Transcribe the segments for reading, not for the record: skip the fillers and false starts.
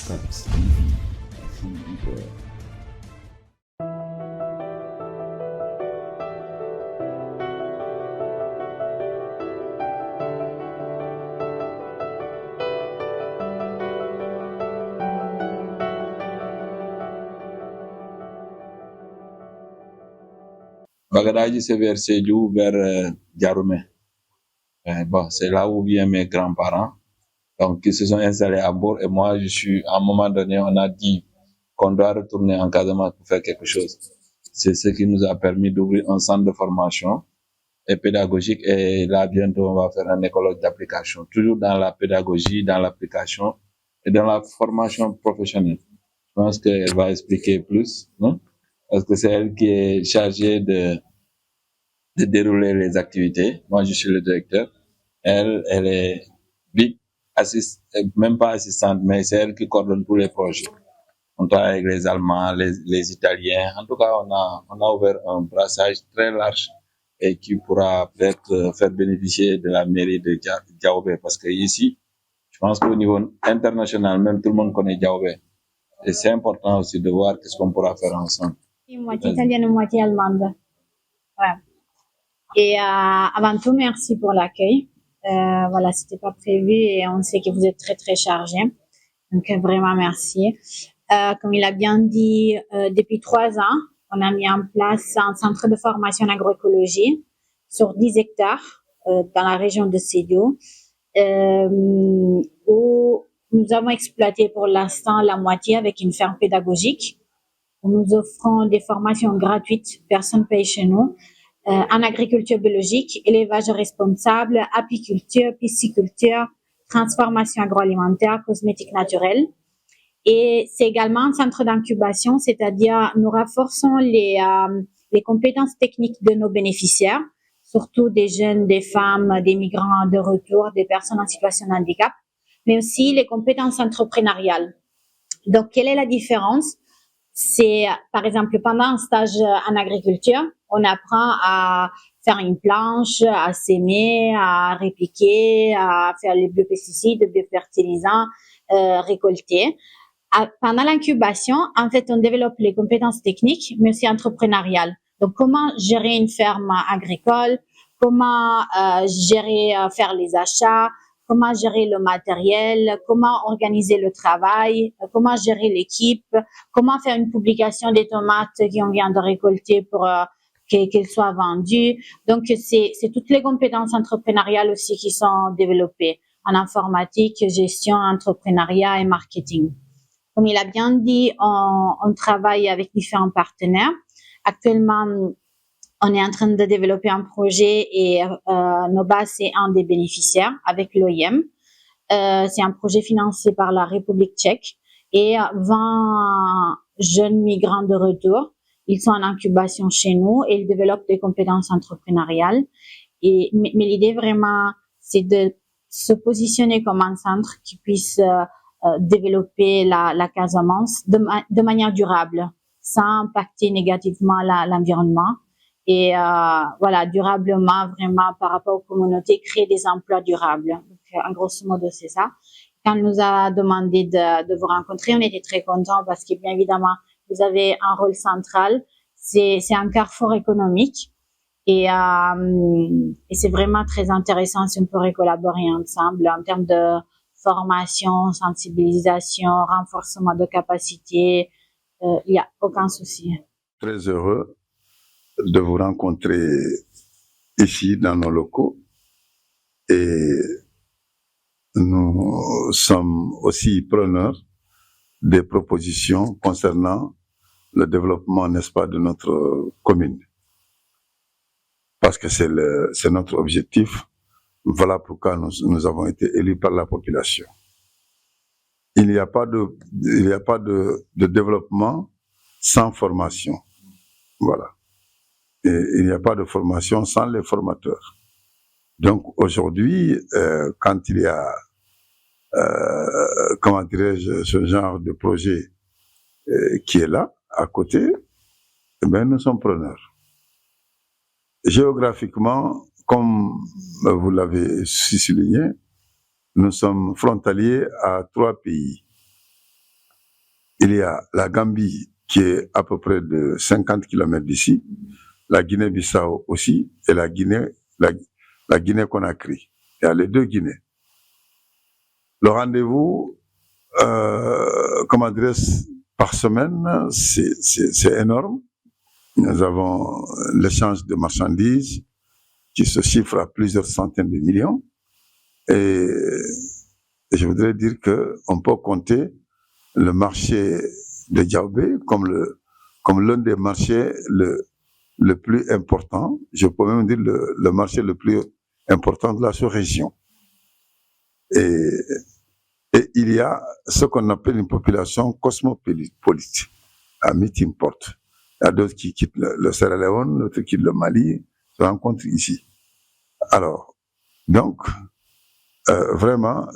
Steps TV, Full Leader. Bagadaji, c'est vers Sédhiou, vers Diaroumé. Bon, c'est là où viennent mes grands-parents. Donc, ils se sont installés à Bour et moi, à un moment donné, on a dit qu'on doit retourner en Casamance pour faire quelque chose. C'est ce qui nous a permis d'ouvrir un centre de formation et pédagogique et là, bientôt, on va faire un école d'application. Toujours dans la pédagogie, dans l'application et dans la formation professionnelle. Je pense qu'elle va expliquer plus, non? Parce que c'est elle qui est chargée de dérouler les activités. Moi, je suis le directeur. Elle est même pas assistante, mais c'est elle qui coordonne tous les projets. On travaille avec les Allemands, les Italiens. En tout cas, on a ouvert un brassage très large et qui pourra peut-être faire bénéficier de la mairie de Diaobé. Parce que ici, je pense qu'au niveau international, même tout le monde connaît Diaobé. Et c'est important aussi de voir qu'est-ce qu'on pourra faire ensemble. Moitié italienne, moitié allemande. Ouais. Et avant tout, merci pour l'accueil. Voilà, c'était pas prévu et on sait que vous êtes très très chargé. Donc vraiment merci. Comme il a bien dit, depuis 3 ans, on a mis en place un centre de formation agroécologie sur 10 hectares dans la région de Sédhiou, où nous avons exploité pour l'instant la moitié avec une ferme pédagogique. Nous offrons des formations gratuites, personne paye chez nous, en agriculture biologique, élevage responsable, apiculture, pisciculture, transformation agroalimentaire, cosmétique naturelle. Et c'est également un centre d'incubation, c'est-à-dire nous renforçons les compétences techniques de nos bénéficiaires, surtout des jeunes, des femmes, des migrants de retour, des personnes en situation de handicap, mais aussi les compétences entrepreneuriales. Donc, quelle est la différence? C'est, par exemple, pendant un stage en agriculture, on apprend à faire une planche, à s'aimer, à répliquer, à faire les biopesticides, biofertilisants, récolter. Pendant l'incubation, en fait, on développe les compétences techniques, mais aussi entrepreneuriales. Donc, comment gérer une ferme agricole, comment faire les achats, comment gérer le matériel, comment organiser le travail, comment gérer l'équipe, comment faire une publication des tomates qu'on vient de récolter pour qu'elles soient vendues. Donc, c'est toutes les compétences entrepreneuriales aussi qui sont développées en informatique, gestion, entrepreneuriat et marketing. Comme il a bien dit, on travaille avec différents partenaires. Actuellement, on est en train de développer un projet et Noba, c'est un des bénéficiaires avec l'OIM. C'est un projet financé par la République tchèque et 20 jeunes migrants de retour. Ils sont en incubation chez nous et ils développent des compétences entrepreneuriales. Mais l'idée vraiment, c'est de se positionner comme un centre qui puisse développer la Casamance de manière durable, sans impacter négativement l'environnement. Et voilà, durablement, vraiment, par rapport aux communautés, créer des emplois durables. Donc, en grosso modo, c'est ça. Quand on nous a demandé de vous rencontrer, on était très contents parce que, bien évidemment, vous avez un rôle central. C'est un carrefour économique. Et c'est vraiment très intéressant si on pourrait collaborer ensemble en termes de formation, sensibilisation, renforcement de capacité. Il n'y a aucun souci. Très heureux de vous rencontrer ici dans nos locaux et nous sommes aussi preneurs des propositions concernant le développement, n'est-ce pas, de notre commune. Parce que c'est notre objectif. Voilà pourquoi nous avons été élus par la population. Il n'y a pas de développement sans formation. Voilà. Et il n'y a pas de formation sans les formateurs. Donc aujourd'hui, quand il y a, comment dirais-je, ce genre de projet qui est là, à côté, eh bien, nous sommes preneurs. Géographiquement, comme vous l'avez souligné, nous sommes frontaliers à 3 pays. il y a la Gambie qui est à peu près de 50 km d'ici, la Guinée-Bissau aussi, et la Guinée-Conakry. Il y a les deux Guinées. Le rendez-vous, comment dirais-je, par semaine, c'est énorme. Nous avons l'échange de marchandises qui se chiffre à plusieurs centaines de millions. Et je voudrais dire qu'on peut compter le marché de Diaobé comme l'un des marchés le plus important, je peux même dire le marché le plus important de la sous-région. Et il y a ce qu'on appelle une population cosmopolite, à mi-import. Il y a d'autres qui quittent le Sierra Leone, d'autres qui quittent le Mali, se rencontrent ici. Alors, donc, vraiment,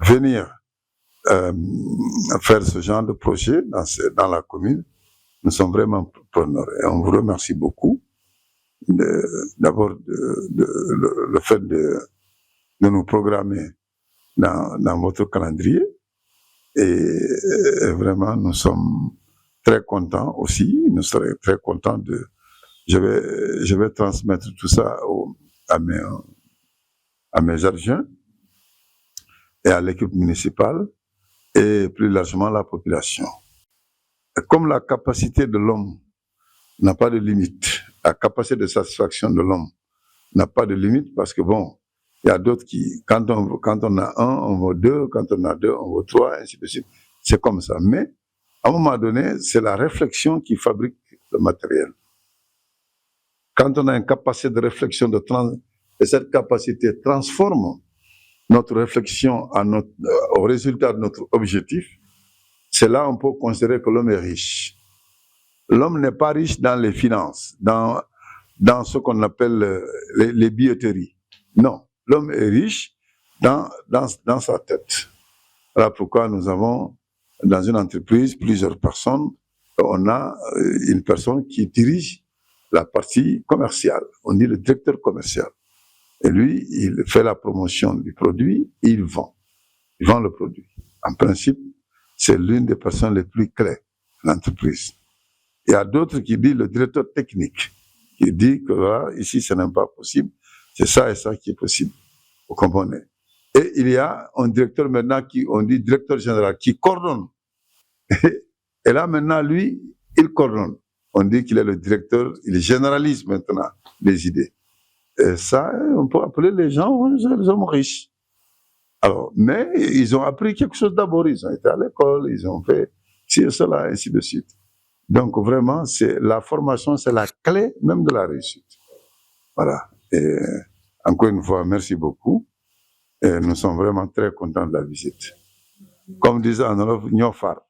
venir faire ce genre de projet dans la commune, nous sommes vraiment preneurs. Et on vous remercie beaucoup d'abord le fait de nous programmer dans votre calendrier. Et vraiment, nous sommes très contents aussi. Nous serons très contents je vais transmettre tout ça à mes adjoints et à l'équipe municipale et plus largement à la population. Et comme la capacité de l'homme n'a pas de limite, la capacité de satisfaction de l'homme n'a pas de limite, parce que bon, il y a d'autres qui, quand on a un, on vaut deux, quand on a deux, on vaut trois, ainsi de suite. C'est comme ça. Mais, à un moment donné, c'est la réflexion qui fabrique le matériel. Quand on a une capacité de réflexion et cette capacité transforme notre réflexion au résultat de notre objectif, c'est là qu'on peut considérer que l'homme est riche. L'homme n'est pas riche dans les finances, dans ce qu'on appelle les billetteries. Non, l'homme est riche dans sa tête. Voilà pourquoi nous avons, dans une entreprise, plusieurs personnes. On a une personne qui dirige la partie commerciale. On dit le directeur commercial. Et lui, il fait la promotion du produit et il vend. Il vend le produit. En principe, c'est l'une des personnes les plus clés de l'entreprise. Il y a d'autres qui disent le directeur technique, qui dit que voilà, ici, ce n'est pas possible. C'est ça et ça qui est possible. Vous comprenez? Et il y a un directeur maintenant on dit directeur général, qui coordonne. Et là, maintenant, lui, il coordonne. On dit qu'il est le directeur, il généralise maintenant les idées. Et ça, on peut appeler les gens les hommes riches. Alors, mais ils ont appris quelque chose d'abord. Ils ont été à l'école, ils ont fait ci et cela, ainsi de suite. Donc, vraiment, la formation, c'est la clé même de la réussite. Voilà. Et encore une fois, merci beaucoup. Et nous sommes vraiment très contents de la visite. Comme disait en Wolof, ñoo far.